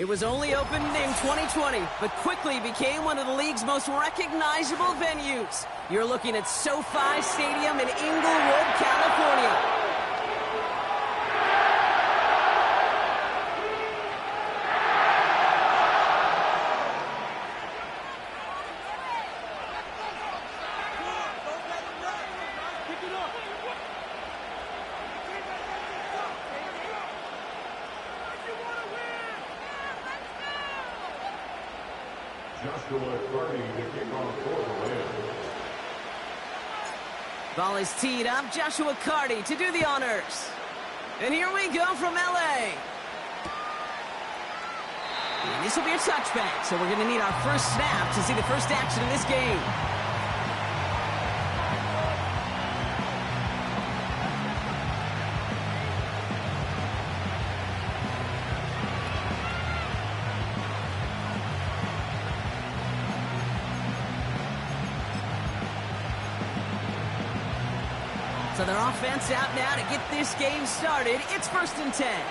It was only opened in 2020, but quickly became one of the league's most recognizable venues. You're looking at SoFi Stadium in Inglewood, California. Ball is teed up. Joshua Carty to do the honors. And here we go from LA. And this will be a touchback, so we're going to need our first snap to see the first action of this game. So their offense out now to get this game started. It's 1st and 10.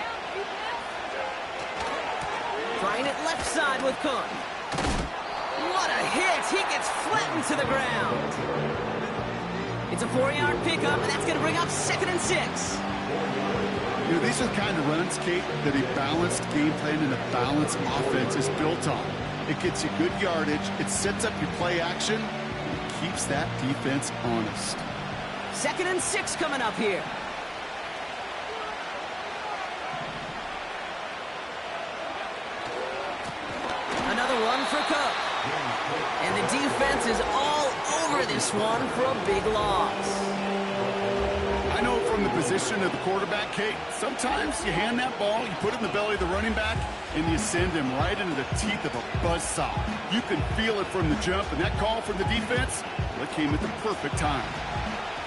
Trying it left side with Cook. What a hit! He gets flattened to the ground. It's a 4-yard pickup, and that's going to bring up 2nd and 6. You know, these are the kind of runs, Kate, that a balanced game plan and a balanced offense is built on. It gets you good yardage, it sets up your play action, and it keeps that defense honest. 2nd and 6 coming up here. Another one for Cook. And the defense is all over this one for a big loss. I know from the position of the quarterback, Kate, sometimes you hand that ball, you put it in the belly of the running back, and you send him right into the teeth of a buzzsaw. You can feel it from the jump, and that call from the defense, well, it came at the perfect time.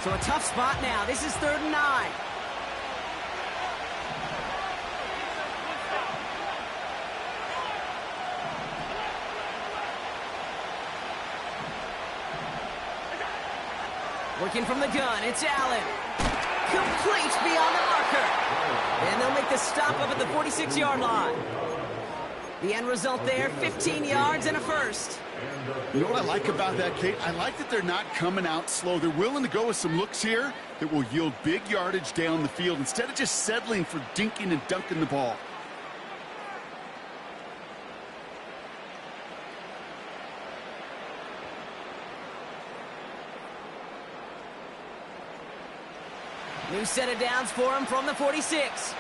So a tough spot now. This is 3rd and 9. Working from the gun, it's Allen. Complete beyond the marker. And they'll make the stop up at the 46-yard line. The end result there, 15 yards and a first. You know what I like about that, Kate? I like that they're not coming out slow. They're willing to go with some looks here that will yield big yardage down the field instead of just settling for dinking and dunking the ball. New set of downs for him from the 46.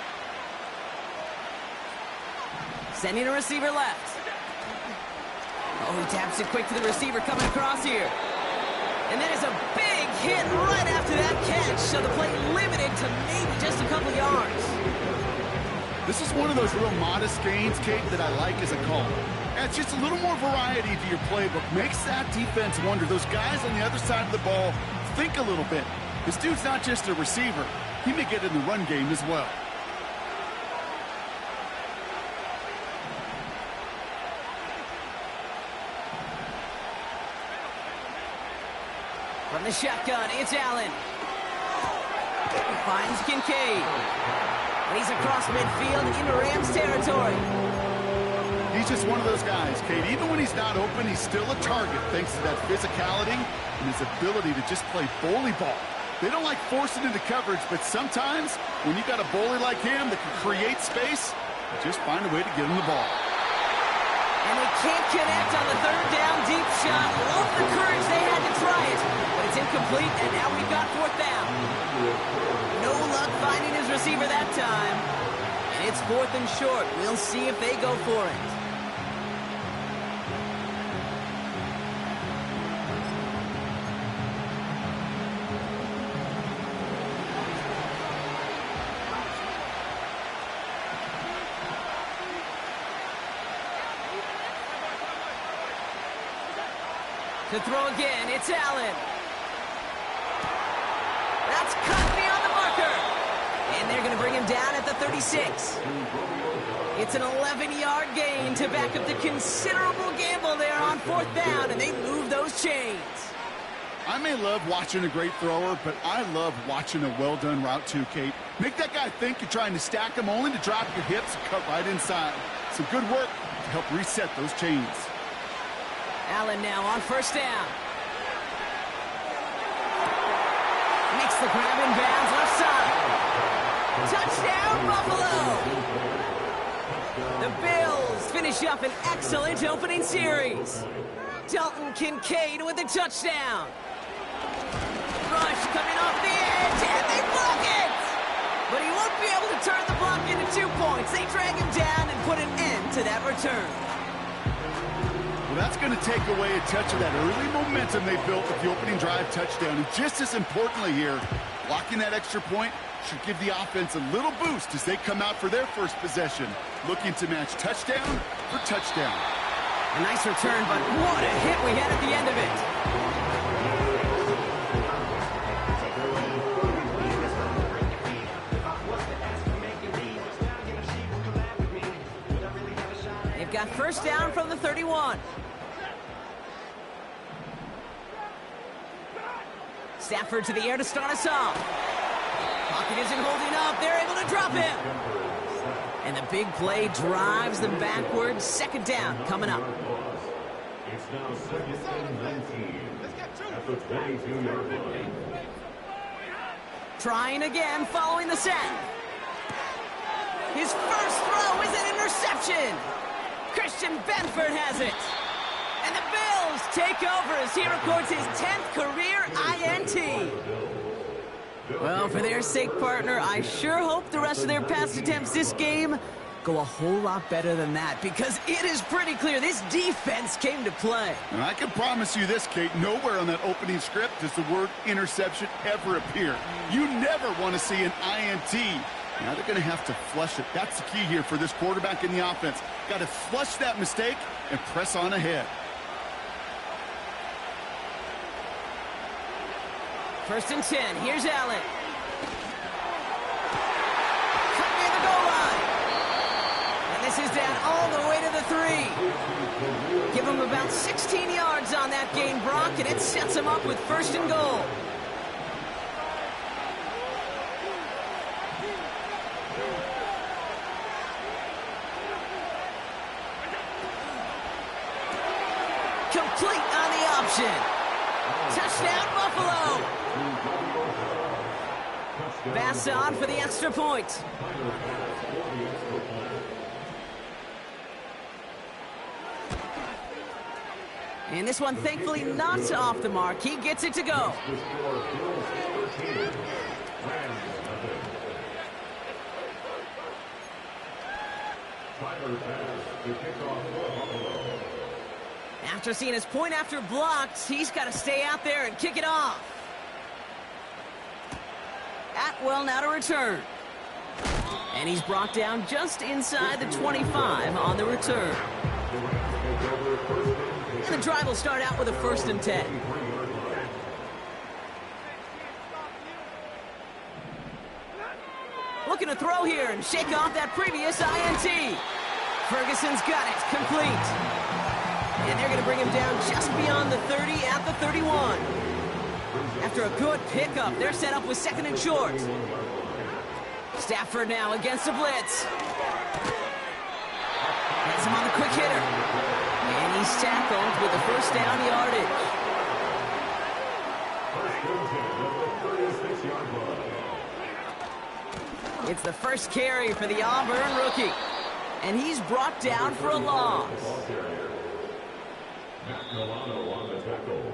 Sending a receiver left. Oh, he taps it quick to the receiver coming across here. And that is a big hit right after that catch. So the play limited to maybe just a couple yards. This is one of those real modest gains, Kate, that I like as a call. Adds just a little more variety to your playbook. Makes that defense wonder. Those guys on the other side of the ball think a little bit. This dude's not just a receiver. He may get in the run game as well. From the shotgun, it's Allen. He finds Kincaid. And he's across midfield into Rams territory. He's just one of those guys, Kate. Even when he's not open, he's still a target thanks to that physicality and his ability to just play bully ball. They don't like forcing into coverage, but sometimes when you got a bully like him that can create space, you just find a way to get him the ball. And they can't connect on the 3rd down deep shot. Love the courage they had to try it, but it's incomplete, and now we've got 4th down. No luck finding his receiver that time. And it's 4th and short. We'll see if they go for it. To throw again, it's Allen. That's cut beyond the marker. And they're going to bring him down at the 36. It's an 11-yard gain to back up the considerable gamble there on 4th down, and they move those chains. I may love watching a great thrower, but I love watching a well-done route too, Kate. Make that guy think you're trying to stack him only to drop your hips and cut right inside. Some good work to help reset those chains. Allen now on first down. Makes the grab in bounds, left side. Touchdown, Buffalo! The Bills finish up an excellent opening series. Dalton Kincaid with a touchdown. Rush coming off the edge, and they block it! But he won't be able to turn the block into 2 points. They drag him down and put an end to that return. Well, that's going to take away a touch of that early momentum they built with the opening drive touchdown. And just as importantly here, blocking that extra point should give the offense a little boost as they come out for their first possession, looking to match touchdown for touchdown. A nice return, but what a hit we had at the end of it. They've got first down from the 31. Stafford to the air to start us off. Pocket isn't holding up. They're able to drop him. And the big play drives them backwards. Second down coming up. It's now second and 19 at the 22-yard line. Trying again following the sack. His first throw is an interception. Christian Benford has it. And the Bills take over as he records his 10th career INT. Well, for their sake, partner, I sure hope the rest of their pass attempts this game go a whole lot better than that, because it is pretty clear this defense came to play. And I can promise you this, Kate, nowhere on that opening script does the word interception ever appear. You never want to see an INT. Now they're going to have to flush it. That's the key here for this quarterback in the offense. Got to flush that mistake and press on ahead. First and 10. Here's Allen. Cut near the goal line. And this is down all the way to the 3. Give him about 16 yards on that gain, Brock, and it sets him up with first and goal. Complete on the option. Touchdown, Buffalo! Pass on for the extra point. And this one, thankfully, not off the mark. He gets it to go. After seeing his point after blocked, he's got to stay out there and kick it off. Atwell now to return. And he's brought down just inside the 25 on the return. And the drive will start out with a first and 10. Looking to throw here and shake off that previous INT. Ferguson's got it, complete. And they're going to bring him down just beyond the 30 at the 31. After a good pickup, they're set up with second and short. Stafford now against the blitz. Has him on the quick hitter. And he's tackled with the first down yardage. It's the first carry for the Auburn rookie. And he's brought down for a loss. Milano on the tackle.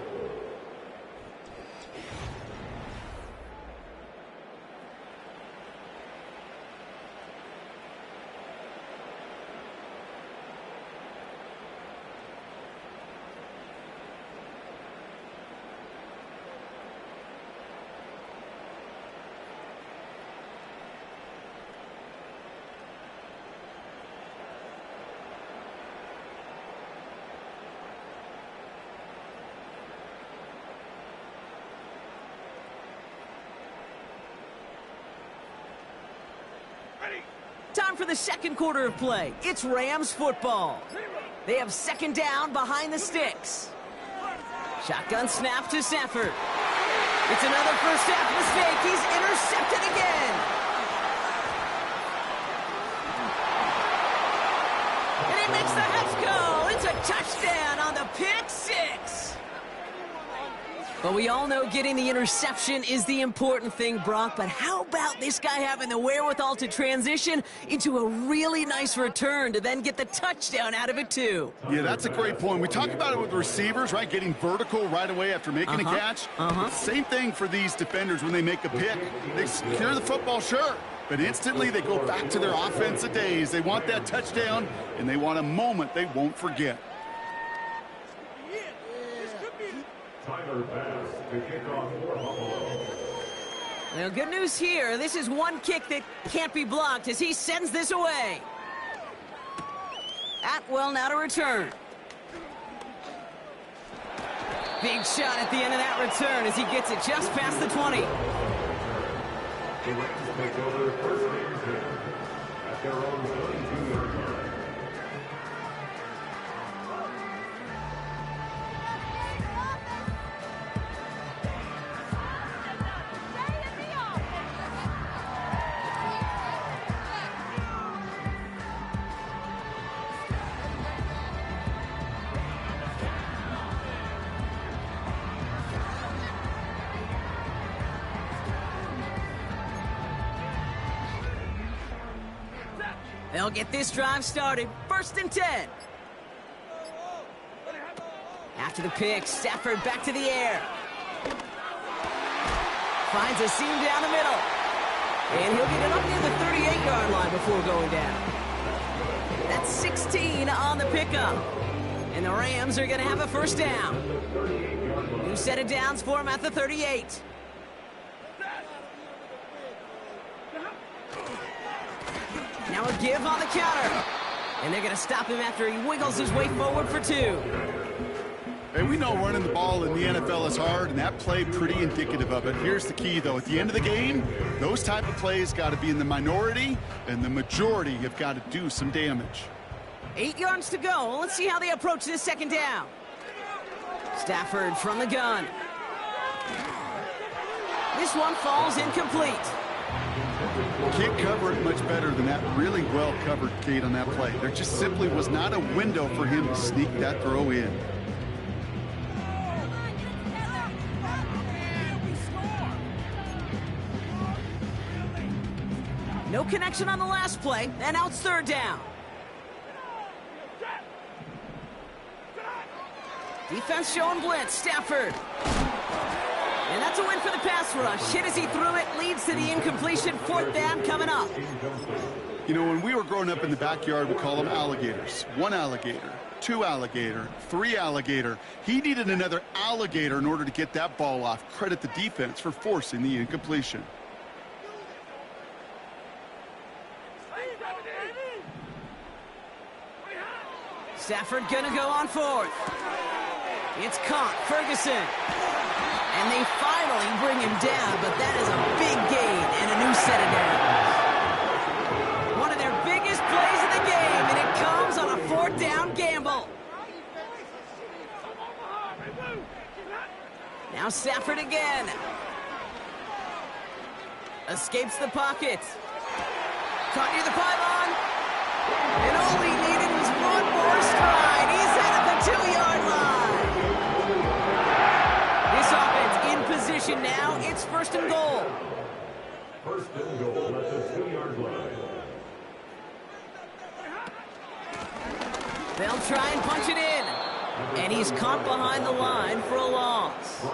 Time for the second quarter of play. It's Rams football. They have second down behind the sticks. Shotgun snap to Stafford. It's another first half mistake. He's intercepted again. he makes the house call. It's a touchdown on the pick six. But we all know getting the interception is the important thing, Brock. But how about this guy having the wherewithal to transition into a really nice return to then get the touchdown out of it, too? Yeah, that's a great point. We talk about it with receivers, right? Getting vertical right away after making a catch. Same thing for these defenders when they make a pick. They secure the football, sure. But instantly they go back to their offensive days. They want that touchdown, and they want a moment they won't forget. Tyler pass to kick off for Buffalo. Well, good news here. This is one kick that can't be blocked as he sends this away. Atwell now to return. Big shot at the end of that return as he gets it just past the 20. The Rams take over first and 10 at their own 32-yard line. They'll get this drive started. First and 10. After the pick, Stafford back to the air. Finds a seam down the middle. And he'll get it up near the 38-yard line before going down. That's 16 on the pickup. And the Rams are going to have a first down. New set of downs for him at the 38. Now a give on the counter. And they're going to stop him after he wiggles his way forward for 2. Hey, we know running the ball in the NFL is hard, and that play pretty indicative of it. Here's the key, though. At the end of the game, those type of plays got to be in the minority, and the majority have got to do some damage. 8 yards to go. Let's see how they approach this second down. Stafford from the gun. This one falls incomplete. Can't cover it much better than that really well-covered gate on that play. There just simply was not a window for him to sneak that throw in. No connection on the last play, and now it's third down. Defense showing blitz, Stafford. And that's a win for the pass rush. Hit as he threw it, leads to the incompletion. Fourth down coming up. You know, when we were growing up in the backyard, we call them alligators. 1 alligator, 2 alligator, 3 alligator. He needed another alligator in order to get that ball off. Credit the defense for forcing the incompletion. Stafford gonna go on fourth. It's caught, Ferguson. And they finally bring him down, but that is a big gain and a new set of downs. One of their biggest plays of the game, and it comes on a fourth down gamble. Now Stafford again. Escapes the pocket. Caught near the pylon. And all he needed was one more stride. He's at the 2-yard line. This offense in position now. It's first and goal. First and goal at the 2-yard line. They'll try and punch it in. And he's caught behind the line for a loss.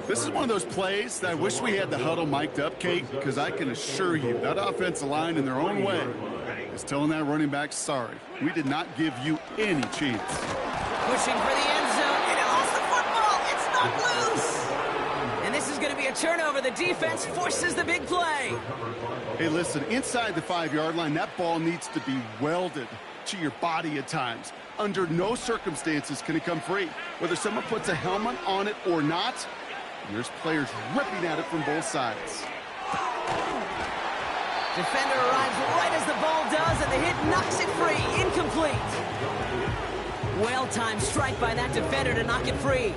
This is one of those plays that I wish we had the huddle mic'd up, Kate, because I can assure you that offensive line in their own way is telling that running back, sorry, we did not give you any chance. Pushing for the end zone, and it lost the football. It's not loose. And this is going to be a turnover. The defense forces the big play. Hey, listen, inside the 5-yard line, that ball needs to be welded to your body at times. Under no circumstances can it come free. Whether someone puts a helmet on it or not, there's players ripping at it from both sides. Defender arrives right as the ball does, and the hit knocks it free. Incomplete. Well-timed strike by that defender to knock it free.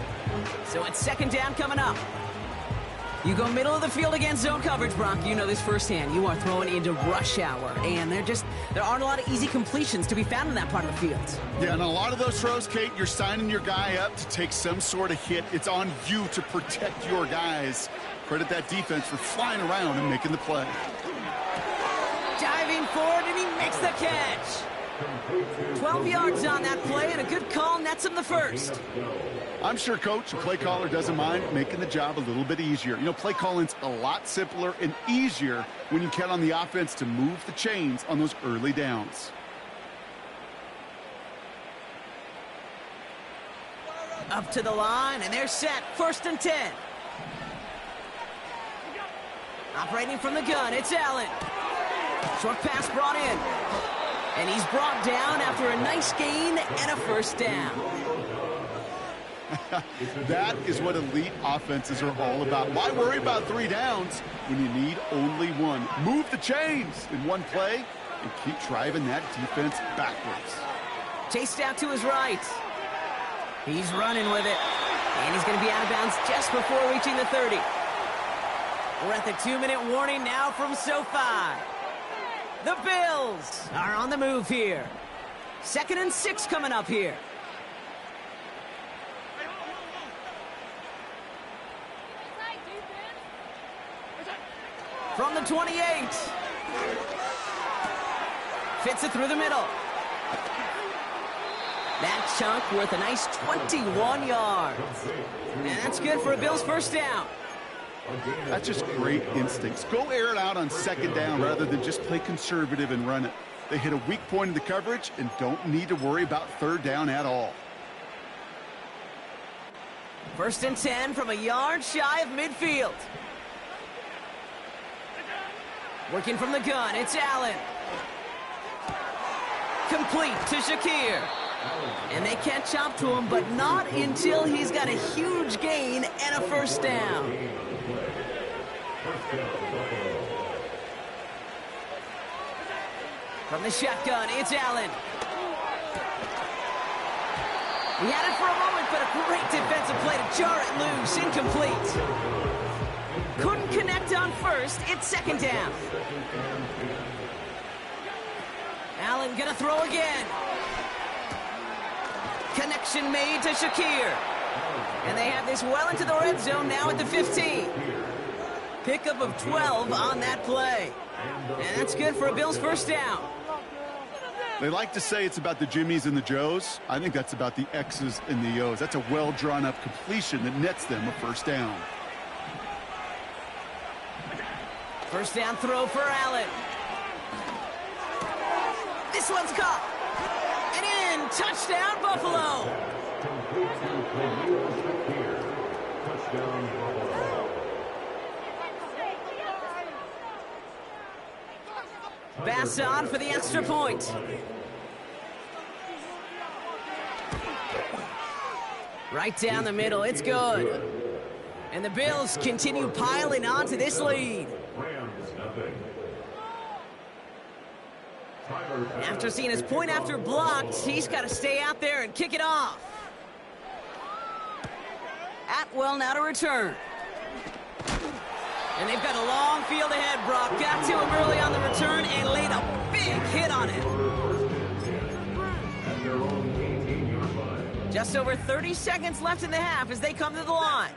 So it's second down coming up. You go middle of the field against zone coverage, Brock. You know this firsthand. You are throwing into rush hour, and there aren't a lot of easy completions to be found in that part of the field. Yeah, and a lot of those throws, Kate, you're signing your guy up to take some sort of hit. It's on you to protect your guys. Credit that defense for flying around and making the play. Diving forward, and he makes the catch. 12 yards on that play, and a good call nets him the first. I'm sure, Coach, the play caller doesn't mind making the job a little bit easier. You know, play calling's a lot simpler and easier when you count on the offense to move the chains on those early downs. Up to the line, and they're set. 1st and 10. Operating from the gun, it's Allen. Short pass brought in. And he's brought down after a nice gain and a first down. That is what elite offenses are all about. Why worry about 3 downs when you need only 1? Move the chains in one play and keep driving that defense backwards. Chased out to his right. He's running with it. And he's going to be out of bounds just before reaching the 30. We're at the 2-minute warning now from SoFi. The Bills are on the move here. 2nd and 6 coming up here. From the 28. Fits it through the middle. That chunk worth a nice 21 yards. And that's good for a Bills first down. That's just great instincts. Go air it out on 2nd down rather than just play conservative and run it. They hit a weak point in the coverage and don't need to worry about 3rd down at all. 1st and 10 from a yard shy of midfield. Working from the gun, it's Allen. Complete to Shakir. And they catch up to him, but not until he's got a huge gain and a first down. From the shotgun, it's Allen. He had it for a moment, but a great defensive play to jar it loose. Incomplete. Couldn't connect on first. It's 2nd down. Allen gonna throw again. Connection made to Shakir. And they have this well into the red zone now at the 15. Pickup of 12 on that play. And that's good for a Bills first down. They like to say it's about the Jimmies and the Joes. I think that's about the X's and the O's. That's a well-drawn-up completion that nets them a first down. First down throw for Allen. This one's caught. And in. Touchdown, Buffalo. Pass on for the extra point. Right down the middle. It's good. And the Bills continue piling on to this lead. After seeing his point after blocked, he's got to stay out there and kick it off. Atwell now to return. And they've got a long field ahead, Brock. Got to him early on the return and laid a big hit on it. Just over 30 seconds left in the half as they come to the line.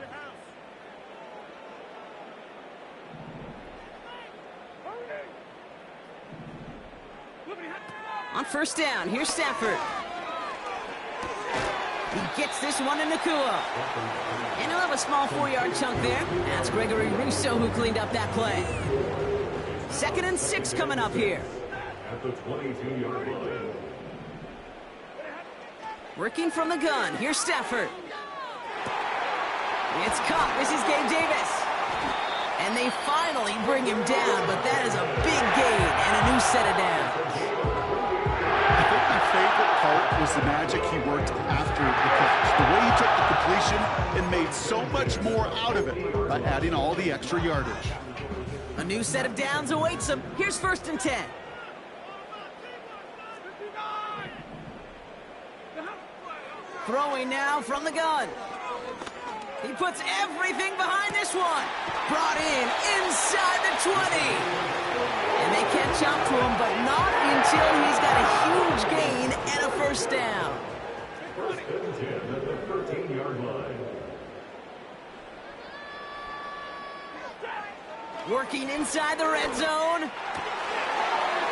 On first down, here's Stafford. He gets this one to Nakua. And he'll have a small 4-yard chunk there. That's Gregory Rousseau who cleaned up that play. 2nd and 6 coming up here. At the 22-yard line. Working from the gun, here's Stafford. It's caught, this is Gabe Davis. And they finally bring him down, but that is a big gain and a new set of downs. My favorite part was the magic he worked after the catch. The way he took the completion and made so much more out of it by adding all the extra yardage. A new set of downs awaits him. Here's 1st and 10. Throwing now from the gun. He puts everything behind this one. Brought in inside the 20. And they catch up to him, but not until he's got a huge gain and a first down. First and 10 at the 13-yard line. Working inside the red zone.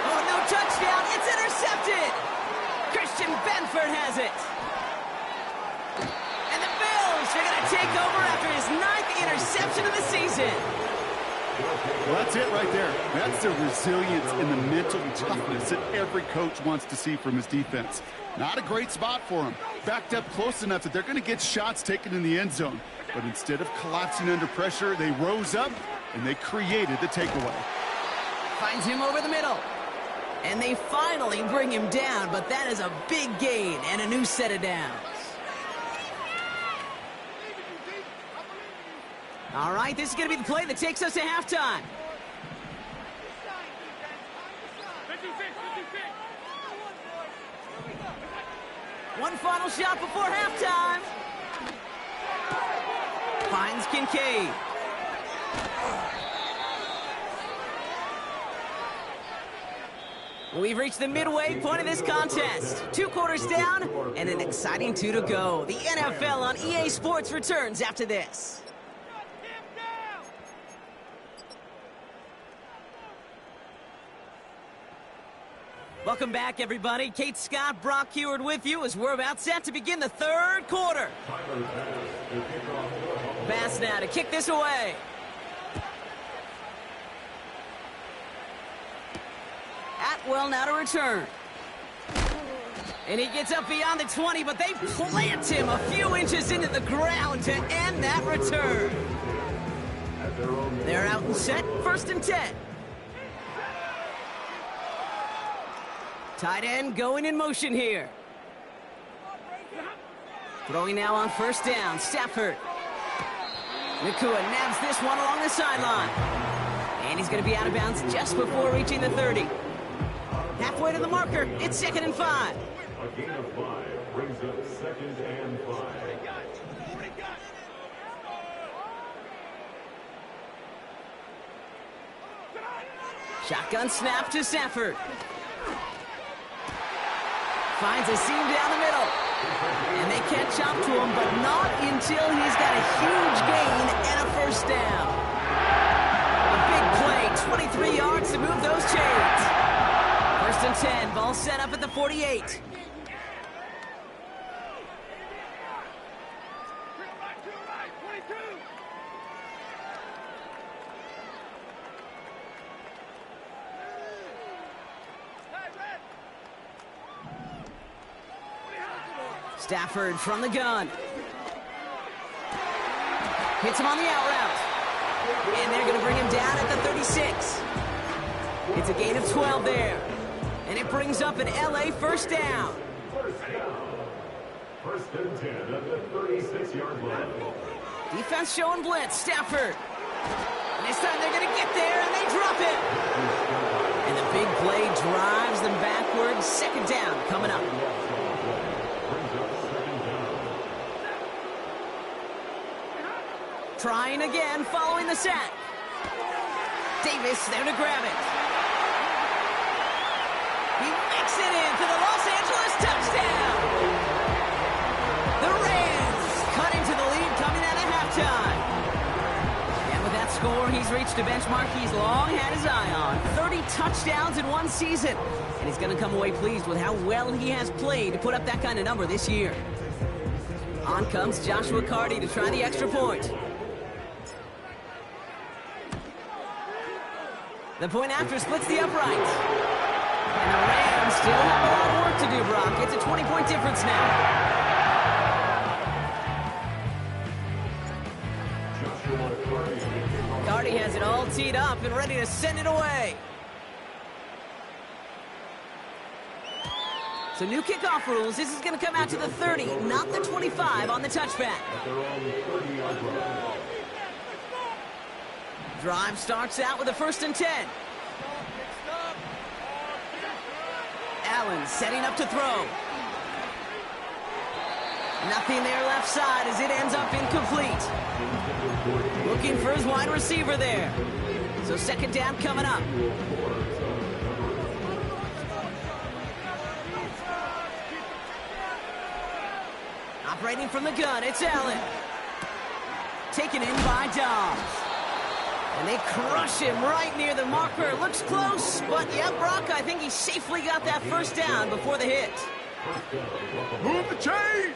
Oh, no touchdown. It's intercepted. Christian Benford has it. And the Bills are going to take over after his 9th interception of the season. Well, that's it right there. That's the resilience and the mental toughness that every coach wants to see from his defense. Not a great spot for him. Backed up close enough that they're going to get shots taken in the end zone. But instead of collapsing under pressure, they rose up and they created the takeaway. Finds him over the middle. And they finally bring him down, but that is a big gain and a new set of downs. All right, this is going to be the play that takes us to halftime. One final shot before halftime. Finds Kincaid. We've reached the midway point of this contest. 2 quarters down and an exciting 2 to go. The NFL on EA Sports returns after this. Welcome back, everybody. Kate Scott, Brock Heward with you as we're about set to begin the 3rd quarter. Pass now to kick this away. Atwell now to return. And he gets up beyond the 20, but they plant him a few inches into the ground to end that return. They're out and set, 1st and 10. Tight end going in motion here. Throwing now on 1st down, Stafford. Nakua nabs this one along the sideline. And he's going to be out of bounds just before reaching the 30. Halfway to the marker, it's 2nd and 5. A gain of 5 brings up 2nd and 5. Shotgun snap to Stafford. Finds a seam down the middle. And they catch up to him, but not until he's got a huge gain and a first down. A big play, 23 yards to move those chains. 1st and 10, ball set up at the 48. Stafford from the gun. Hits him on the out route. And they're going to bring him down at the 36. It's a gain of 12 there. And it brings up an LA first down. First and 10 at the 36-yard line. Defense showing blitz. Stafford. And this time they're going to get there, and they drop it. And the big play drives them backwards. 2nd down coming up. Trying again, following the sack. Davis there to grab it. He makes it in for the Los Angeles touchdown. The Rams cut into the lead coming out of halftime. And with that score, he's reached a benchmark he's long had his eye on. 30 touchdowns in one season. And he's going to come away pleased with how well he has played to put up that kind of number this year. On comes Joshua Carty to try the extra point. The point after splits the uprights. And the Rams still have a lot of work to do, Brock. It's a 20-point difference now. Carty has it all teed up and ready to send it away. So new kickoff rules. This is going to come out to the 30, not the 25 on the touchback. Drive starts out with a 1st and 10. Allen setting up to throw. Nothing there left side as it ends up incomplete. Looking for his wide receiver there. So second down coming up. Operating from the gun, it's Allen. Taken in by Dobbs. And they crush him right near the marker. Looks close, but yeah, Brock, I think he safely got that first down before the hit. Move the chains!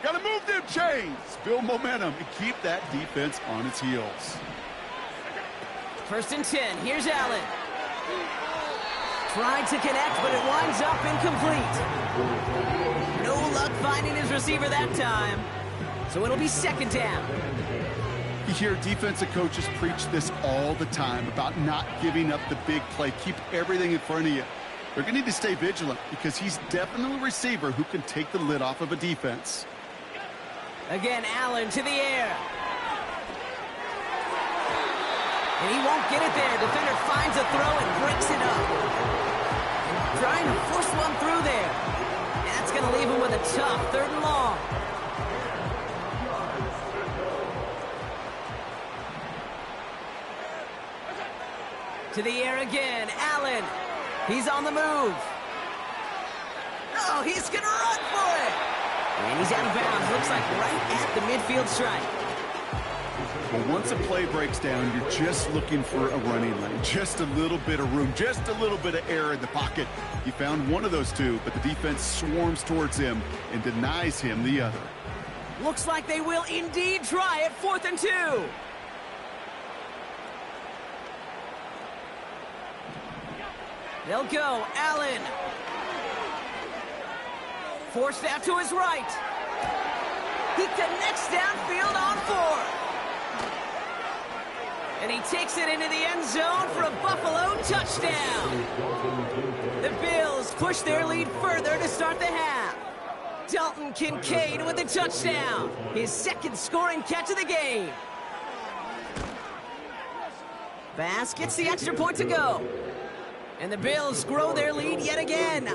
Gotta move them chains! Build momentum and keep that defense on its heels. First and 10, here's Allen. Tried to connect, but it winds up incomplete. No luck finding his receiver that time. So it'll be second down. You hear defensive coaches preach this all the time about not giving up the big play. Keep everything in front of you. They're going to need to stay vigilant because he's definitely a receiver who can take the lid off of a defense. Again, Allen to the air. And he won't get it there. Defender finds a throw and breaks it up. And trying to force one through there. And that's going to leave him with a tough third and long. To the air again, Allen. He's on the move. Oh, he's going to run for it. And he's out of bounds. Looks like right at the midfield stripe. Well, once a play breaks down, you're just looking for a running lane. Just a little bit of room, just a little bit of air in the pocket. He found one of those two, but the defense swarms towards him and denies him the other. Looks like they will indeed try it. 4th and 2. They'll go. Allen. Forced out to his right. He connects downfield on 4. And he takes it into the end zone for a Buffalo touchdown. The Bills push their lead further to start the half. Dalton Kincaid with the touchdown. His second scoring catch of the game. Bass gets the extra point to go. And the Bills grow their lead yet again.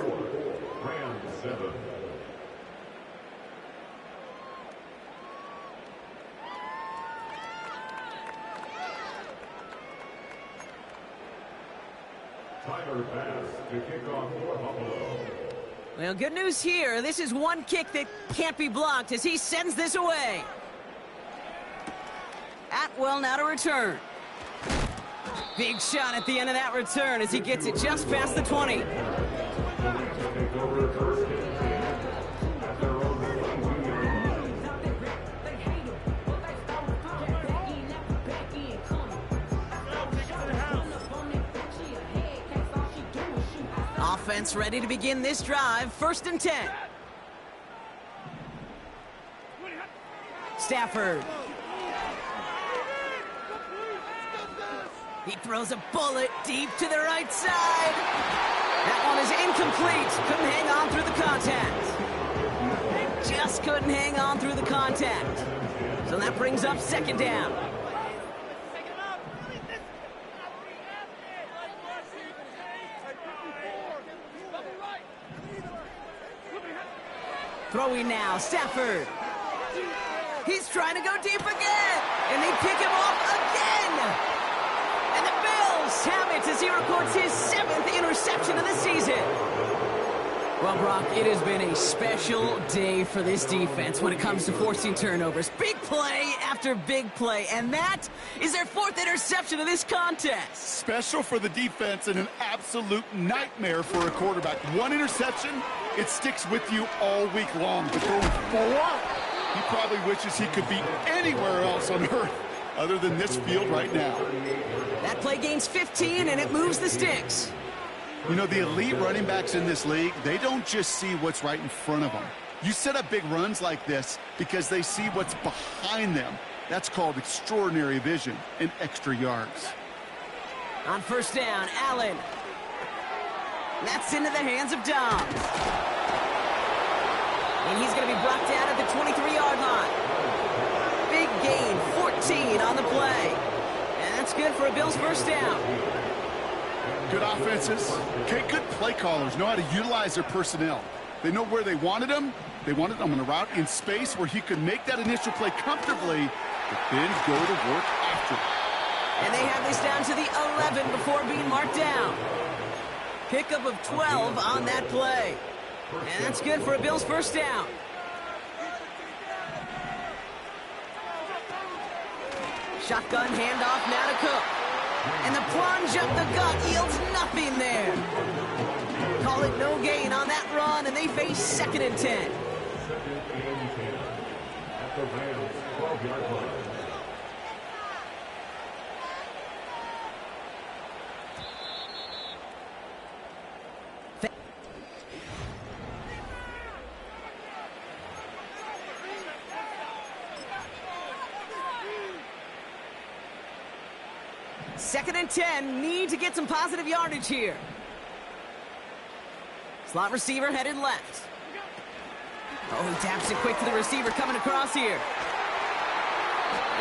Timer pass to kick off for Buffalo. Well, good news here. This is one kick that can't be blocked as he sends this away. Atwell now to return. Big shot at the end of that return as he gets it just past the 20. Offense ready to begin this drive. 1st and 10. Stafford. He throws a bullet deep to the right side. That one is incomplete. Couldn't hang on through the contact. Just couldn't hang on through the contact. So that brings up second down. Throwing now, Stafford. He's trying to go deep again. And they pick him off again. And the Bills have it as he records his 7th interception of the season. Well, Brock, it has been a special day for this defense when it comes to forcing turnovers. Big play after big play, and that is their 4th interception of this contest. Special for the defense and an absolute nightmare for a quarterback. One interception, it sticks with you all week long. But throwing 4, he probably wishes he could be anywhere else on earth other than this field right now. That play gains 15, and it moves the sticks. You know, the elite running backs in this league, they don't just see what's right in front of them. You set up big runs like this because they see what's behind them. That's called extraordinary vision and extra yards. On 1st down, Allen. That's into the hands of Dobbs. And he's going to be brought down at the 23-yard line. Big gain, 14 on the play. And that's good for a Bills 1st down. Good offenses. Okay, good play callers know how to utilize their personnel. They know where they wanted them. They wanted him on a route in space where he could make that initial play comfortably, but then go to work after it. And they have this down to the 11 before being marked down. Pickup of 12 on that play. And that's good for a Bills first down. Shotgun handoff now to Cook. And the plunge up the gut yields nothing there. Call it no gain on that run, and they face 2nd and 10. Second and 10 at the Rams' 12-yard line. Second and 10, need to get some positive yardage here. Slot receiver headed left. Oh, he taps it quick to the receiver coming across here.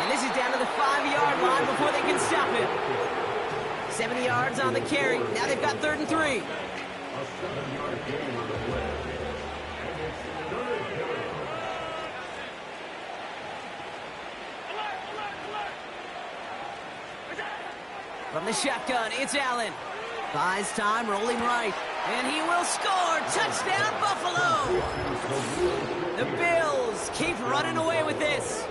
And this is down to the 5-yard line before they can stop him. 70 yards on the carry. Now they've got 3rd and 3. A 7-yard gain on the play. And it's 3rd down. From the shotgun, it's Allen. Buys time, rolling right. And he will score. Touchdown, Buffalo! The Bills keep running away with this.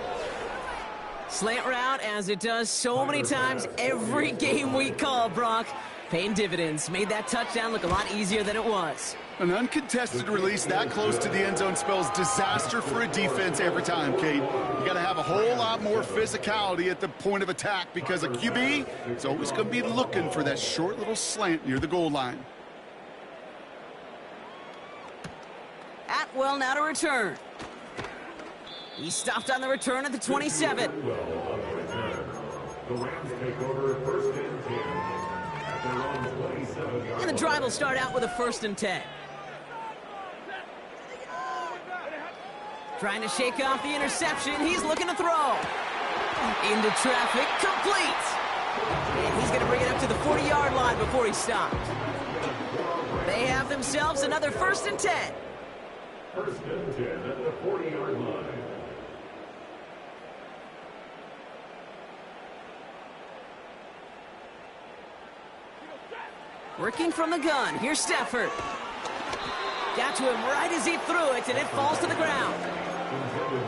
Slant route, as it does so many times every game we call, Brock. Paying dividends. Made that touchdown look a lot easier than it was. An uncontested release that close to the end zone spells disaster for a defense every time, Kate. You got to have a whole lot more physicality at the point of attack because a QB is always going to be looking for that short little slant near the goal line. Atwell now to return. He stopped on the return at the 27. Well, on the return. The Rams take over 1st and 10 at their own 27-yard And the drive will start out with a 1st and 10. Trying to shake off the interception. He's looking to throw. Into traffic, complete. And he's going to bring it up to the 40-yard line before he stopped. They have themselves another 1st and 10. 1st and 10 at the 40-yard line. Working from the gun. Here's Stafford. Got to him right as he threw it, and it falls to the ground.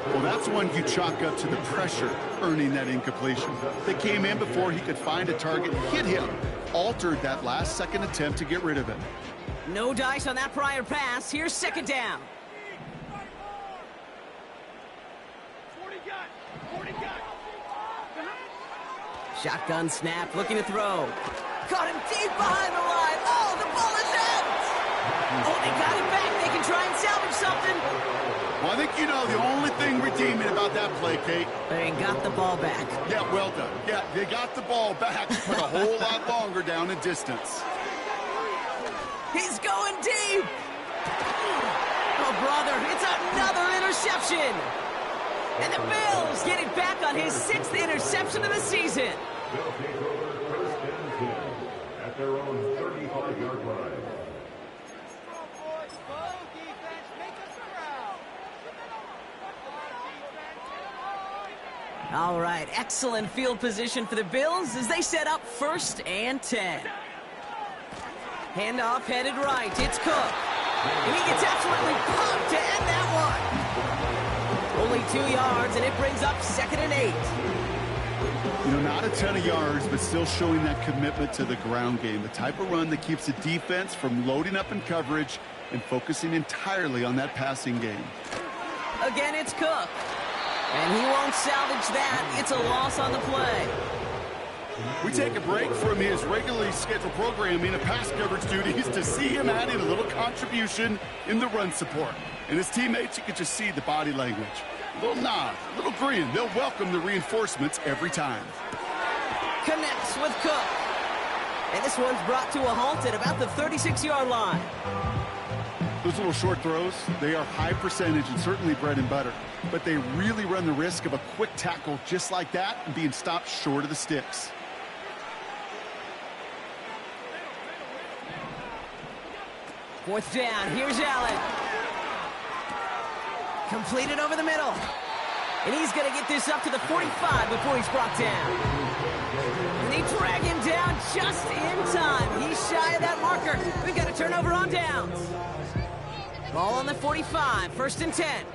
Well, that's one you chalk up to the pressure earning that incompletion. They came in before he could find a target, hit him, altered that last-second attempt to get rid of it. No dice on that prior pass. Here's 2nd down. Shotgun snap, looking to throw. Caught him deep behind the line. Oh, the ball is out! Oh, they got it back. They can try and salvage something. Well, I think you know the only thing redeeming about that play, Kate. They got the ball back. Yeah, well done. Yeah, they got the ball back, but a whole lot longer down in distance. He's going deep. Oh, brother, it's another interception. And the Bills get it back on his 6th interception of the season. They'll take over 1st and 10 at their own 35-yard line. All right, excellent field position for the Bills as they set up 1st and 10. Handoff headed right. It's Cook. And he gets absolutely pumped to end that one. Only 2 yards, and it brings up 2nd and 8. You know, not a ton of yards, but still showing that commitment to the ground game. The type of run that keeps the defense from loading up in coverage and focusing entirely on that passing game. Again, it's Cook. And he won't salvage that. It's a loss on the play. We take a break from his regularly scheduled programming and pass coverage duties to see him adding a little contribution in the run support. And his teammates, you can just see the body language. A little nod, a little grin. They'll welcome the reinforcements every time. Connects with Cook. And this one's brought to a halt at about the 36-yard line. Those little short throws, they are high percentage and certainly bread and butter. But they really run the risk of a quick tackle just like that and being stopped short of the sticks. Fourth down. Here's Allen. Completed over the middle. And he's going to get this up to the 45 before he's brought down. And they drag him down just in time. He's shy of that marker. We've got a turnover on downs. Ball on the 45, 1st and 10.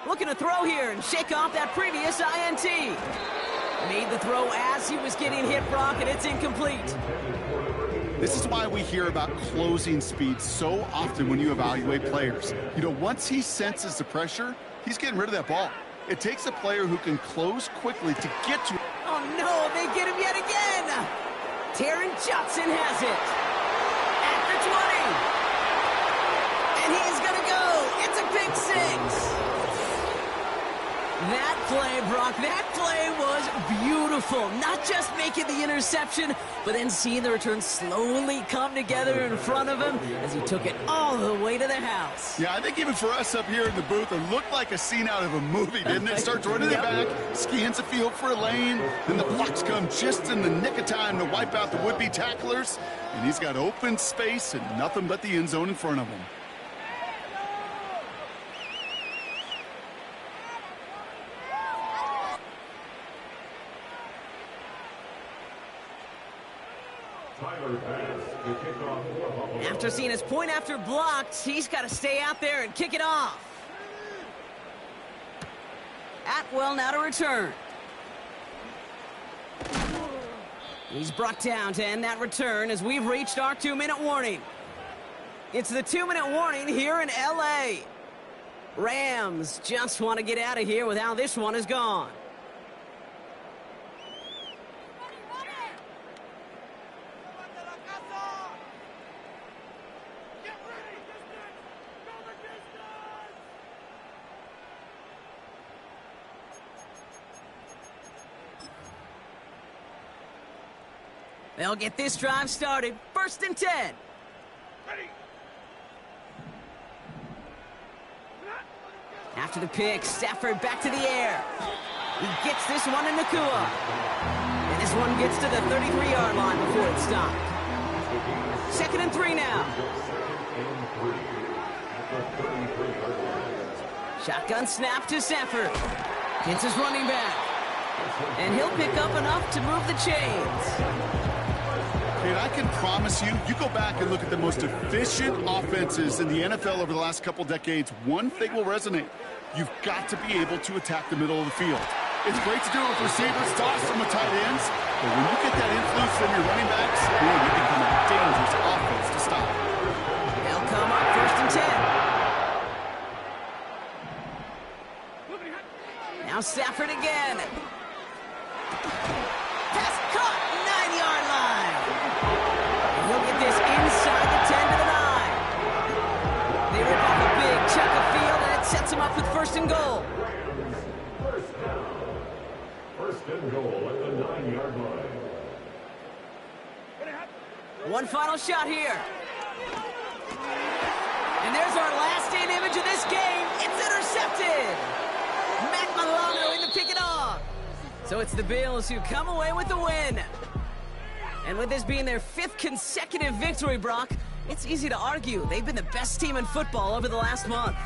Looking to throw here and shake off that previous INT. Made the throw as he was getting hit, Brock, and it's incomplete. This is why we hear about closing speed so often when you evaluate players. You know, once he senses the pressure, he's getting rid of that ball. It takes a player who can close quickly to get to it. Oh, no, they get him yet again. Taron Johnson has it. At the 20. And he's going to go. It's a big 6. That play, Brock, that play was beautiful. Not just making the interception, but then seeing the return slowly come together in front of him as he took it all the way to the house. Yeah, I think even for us up here in the booth, it looked like a scene out of a movie, didn't it? Starts running it back, scans the field for a lane, then the blocks come just in the nick of time to wipe out the would-be tacklers, and he's got open space and nothing but the end zone in front of him. After seeing his point after blocked, he's got to stay out there and kick it off. Atwell now to return. He's brought down to end that return as we've reached our 2-minute warning. It's the 2-minute warning here in LA. Rams just want to get out of here with how this one is gone. They'll get this drive started. 1st and 10. Ready. After the pick, Stafford back to the air. He gets this one in Nakua. And this one gets to the 33-yard line before it's stopped. 2nd and 3 now. Shotgun snap to Stafford. Gets his running back. And he'll pick up enough to move the chains. And I can promise you, you go back and look at the most efficient offenses in the NFL over the last couple decades, one thing will resonate. You've got to be able to attack the middle of the field. It's great to do it with receivers, toss them with tight ends, but when you get that influence from your running backs, boy, you become a dangerous offense to stop. They'll come up 1st and 10. Now Stafford again. Pass caught, 9-yard line. He'll get this inside the 10 to the 9. They rip off a big chunk of field, and it sets him up with 1st and goal. First and goal at the 9-yard line. One final shot here. And there's our last-in image of this game. It's intercepted. Matt Milano in to pick it off. So it's the Bills who come away with the win. And with this being their 5th consecutive victory, Brock, it's easy to argue they've been the best team in football over the last month.